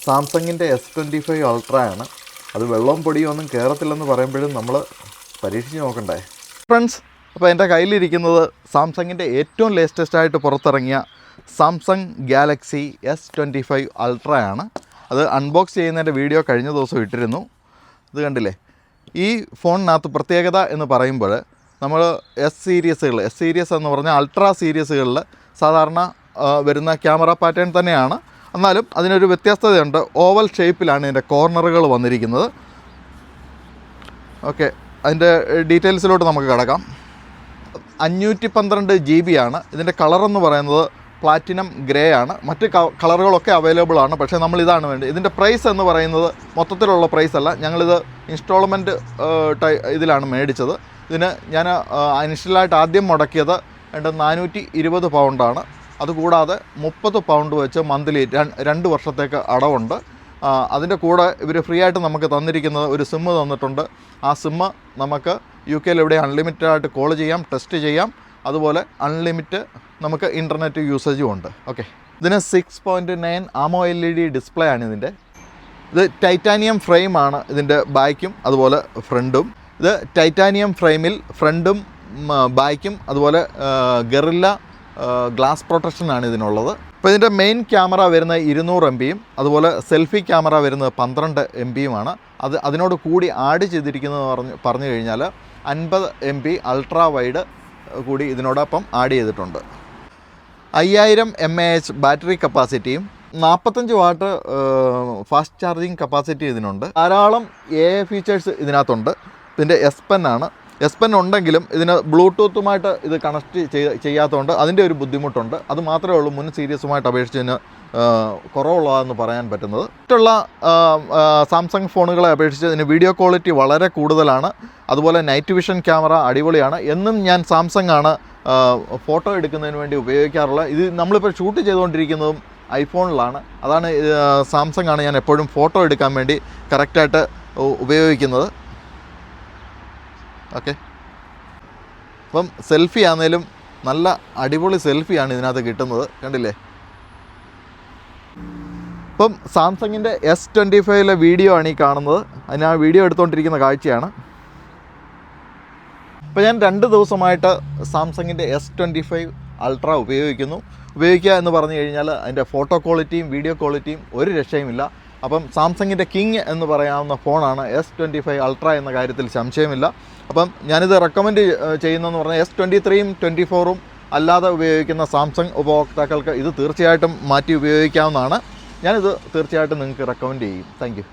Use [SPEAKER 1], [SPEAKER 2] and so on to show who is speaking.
[SPEAKER 1] സാംസങ്ങിൻ്റെ S25 അൾട്രയാണ്. അത് വെള്ളവും പൊടിയും ഒന്നും കയറത്തില്ലെന്ന് പറയുമ്പോഴും നമ്മൾ പരീക്ഷിച്ച് നോക്കണ്ടേ ഫ്രണ്ട്സ്. അപ്പോൾ എൻ്റെ കയ്യിലിരിക്കുന്നത് സാംസങ്ങിൻ്റെ ഏറ്റവും ലേറ്റസ്റ്റായിട്ട് പുറത്തിറങ്ങിയ സാംസങ് ഗാലക്സി S25 അൾട്രയാണ്. അത് അൺബോക്സ് ചെയ്യുന്നതിൻ്റെ വീഡിയോ കഴിഞ്ഞ ദിവസം ഇട്ടിരുന്നു. ഇത് കണ്ടില്ലേ? ഈ ഫോണിനകത്ത് പ്രത്യേകത എന്ന് പറയുമ്പോൾ നമ്മൾ എസ് സീരീസ് എന്ന് പറഞ്ഞാൽ അൾട്രാ സീരീസുകളിൽ സാധാരണ വരുന്ന ക്യാമറ പാറ്റേൺ തന്നെയാണ്. എന്നാലും അതിനൊരു വ്യത്യസ്തതയുണ്ട്. ഓവൽ ഷേപ്പിലാണ് ഇതിൻ്റെ കോർണറുകൾ വന്നിരിക്കുന്നത്. ഓക്കെ, അതിൻ്റെ ഡീറ്റെയിൽസിലോട്ട് നമുക്ക് കിടക്കാം. 512 GB ആണ്. ഇതിൻ്റെ കളറെന്ന് പറയുന്നത് പ്ലാറ്റിനം ഗ്രേ ആണ്. മറ്റ് കളറുകളൊക്കെ അവൈലബിൾ ആണ്. പക്ഷേ നമ്മളിതാണ് വേണ്ടത്. ഇതിൻ്റെ പ്രൈസ് എന്ന് പറയുന്നത് മൊത്തത്തിലുള്ള പ്രൈസ് അല്ല. ഞങ്ങളിത് ഇൻസ്റ്റാൾമെൻറ്റ് ഇതിലാണ് മേടിച്ചത്. ഇതിന് ഞാൻ ഇനിഷ്യലായിട്ട് ആദ്യം മുടക്കിയത് 420 പൗണ്ടാണ്. അതുകൂടാതെ 30 പൗണ്ട് വെച്ച് മന്ത്ലി 2 വർഷത്തേക്ക് അടവുണ്ട്. അതിൻ്റെ കൂടെ ഇവർ ഫ്രീ ആയിട്ട് നമുക്ക് തന്നിരിക്കുന്നത് ഒരു സിമ്മ് തന്നിട്ടുണ്ട്. ആ സിമ്മ് നമുക്ക് UK എവിടെ അൺലിമിറ്റഡ് ആയിട്ട് കോൾ ചെയ്യാം, ടെസ്റ്റ് ചെയ്യാം. അതുപോലെ അൺലിമിറ്റ് നമുക്ക് ഇൻ്റർനെറ്റ് യൂസേജും ഉണ്ട്. ഓക്കെ, ഇതിന് 6.9 AMOLED ഡിസ്പ്ലേ ആണ് ഇതിൻ്റെ. ഇത് ടൈറ്റാനിയം ഫ്രെയിമാണ് ഇതിൻ്റെ ബാക്കും അതുപോലെ ഫ്രണ്ടും. ഇത് ടൈറ്റാനിയം ഫ്രെയിമിൽ ഫ്രണ്ടും ബാക്കും അതുപോലെ ഗറില്ല ഗ്ലാസ് പ്രൊട്ടക്ഷനാണ് ഇതിനുള്ളത്. അപ്പോൾ ഇതിൻ്റെ മെയിൻ ക്യാമറ വരുന്നത് 200 MBയും അതുപോലെ സെൽഫി ക്യാമറ വരുന്നത് 12 MBയുമാണ്. അതിനോട് കൂടി ആഡ് ചെയ്തിരിക്കുന്നത് പറഞ്ഞു കഴിഞ്ഞാൽ 50 MB അൾട്രാ വൈഡ് കൂടി ഇതിനോടൊപ്പം ആഡ് ചെയ്തിട്ടുണ്ട്. 5000 mAh ബാറ്ററി കപ്പാസിറ്റിയും 45 വാട്ട് ഫാസ്റ്റ് ചാർജിങ് കപ്പാസിറ്റി ഇതിനുണ്ട്. ധാരാളം AI ഫീച്ചേഴ്സ് ഇതിനകത്തുണ്ട്. ഇതിൻ്റെ S Pen ആണ്. S Pen ഉണ്ടെങ്കിലും ഇതിന് ബ്ലൂടൂത്തുമായിട്ട് ഇത് കണക്ട് ചെയ്യാത്തതുകൊണ്ട് അതിൻ്റെ ഒരു ബുദ്ധിമുട്ടുണ്ട്. അത് മാത്രമേ ഉള്ളൂ മുൻ സീരീസുമായിട്ട് അപേക്ഷിച്ചതിന് കുറവുള്ളതെന്ന് പറയാൻ പറ്റുന്നത്. മറ്റുള്ള സാംസങ് ഫോണുകളെ അപേക്ഷിച്ച് ഇതിന് വീഡിയോ ക്വാളിറ്റി വളരെ കൂടുതലാണ്. അതുപോലെ നൈറ്റ് വിഷൻ ക്യാമറ അടിപൊളിയാണ്. എന്നും ഞാൻ സാംസങ് ആണ് ഫോട്ടോ എടുക്കുന്നതിന് വേണ്ടി ഉപയോഗിക്കാറുള്ളത്. ഇത് നമ്മളിപ്പോൾ ഷൂട്ട് ചെയ്തുകൊണ്ടിരിക്കുന്നതും ഐഫോണിലാണ്. അതാണ് സാംസങ് ആണ് ഞാൻ എപ്പോഴും ഫോട്ടോ എടുക്കാൻ വേണ്ടി കറക്റ്റായിട്ട് ഉപയോഗിക്കുന്നത്. ഓക്കെ, അപ്പം സെൽഫി ആണെങ്കിലും നല്ല അടിപൊളി സെൽഫിയാണ് ഇതിനകത്ത് കിട്ടുന്നത്. കണ്ടില്ലേ? ഇപ്പം സാംസങ്ങിൻ്റെ S25 വീഡിയോ ആണ് ഈ കാണുന്നത്. അതിന് ആ വീഡിയോ എടുത്തുകൊണ്ടിരിക്കുന്ന കാഴ്ചയാണ്. ഇപ്പോൾ ഞാൻ 2 ദിവസമായിട്ട് സാംസങ്ങിൻ്റെ S25 അൾട്ര ഉപയോഗിക്കുക എന്ന് പറഞ്ഞു കഴിഞ്ഞാൽ അതിൻ്റെ ഫോട്ടോ ക്വാളിറ്റിയും വീഡിയോ ക്വാളിറ്റിയും ഒരു രക്ഷയുമില്ല. അപ്പം സാംസങ്ങിൻ്റെ കിങ് എന്ന് പറയാവുന്ന ഫോണാണ് S25 അൾട്ര എന്ന കാര്യത്തിൽ സംശയമില്ല. അപ്പം ഞാനിത് റെക്കമെൻഡ് ചെയ്യുന്നതെന്ന് പറഞ്ഞാൽ S23ഉം 24ഉം അല്ലാതെ ഉപയോഗിക്കുന്ന സാംസങ് ഉപഭോക്താക്കൾക്ക് ഇത് തീർച്ചയായിട്ടും മാറ്റി ഉപയോഗിക്കാവുന്നതാണ്. ഞാനിത് തീർച്ചയായിട്ടും നിങ്ങൾക്ക് റെക്കമെൻഡ് ചെയ്യും. Thank you.